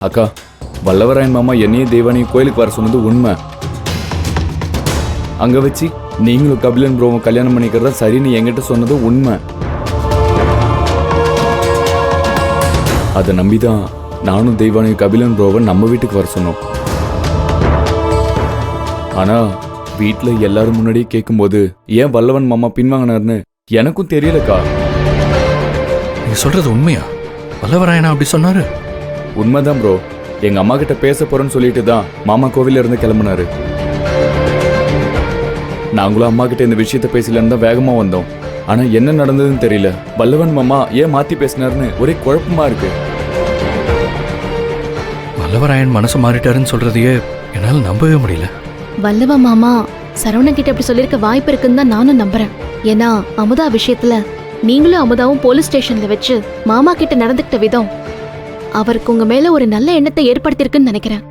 அக்கா, வல்லவராயன் மாமா என்னையும் தேவானையும் கோயிலுக்கு வர சொன்னது உண்மை. அங்க வச்சு நீங்களும் கபிலன் ப்ரோவும் கல்யாணம் பண்ணிக்கிறதா சரின்னு என்கிட்ட சொன்னது உண்மை. அதை நம்பிதான் நானும் தெய்வானையும் கபிலன் ப்ரோவை நம்ம வீட்டுக்கு வர சொன்னோம். ஆனா வீட்டுல எல்லாரும் முன்னாடியே கேட்கும்போது ஏன் வல்லவன் மாமா பின்வாங்கினார்னு எனக்கும் தெரியலக்கா. நீ சொல்றது உண்மையா? வல்லவராயனா அப்படி சொன்னாரு? உண்மைதான் ப்ரோ. எங்க அம்மா கிட்ட பேச போறேன்னு சொல்லிட்டு தான் மாமா கோவில இருந்து கிளம்புனாரு. நாங்களும் அம்மா கிட்ட இந்த விஷயத்த பேசலன்னு தான் வேகமா வந்தோம். ஆனா என்ன நடந்ததுன்னு தெரியல. வல்லவன் மாமா ஏன் மாத்தி பேசினாருன்னு ஒரே குழப்பமா இருக்கு. வல்லவராயன் மனசு மாறிட்டாருன்னு சொல்றதையே என்னால நம்பவே முடியல. வல்லவ மாமா சரவணன் கிட்ட அப்படி சொல்லிருக்க வாய்ப்பு இருக்குன்னு தான் நானும் நம்புறேன். ஏன்னா அமுதா விஷயத்துல நீங்களும் அமுதாவும் போலீஸ் ஸ்டேஷன்ல வச்சு மாமா கிட்ட நடந்துக்கிட்ட விதம் அவருக்கு உங்க மேல ஒரு நல்ல எண்ணத்தை ஏற்படுத்தியிருக்குன்னு நினைக்கிறேன்.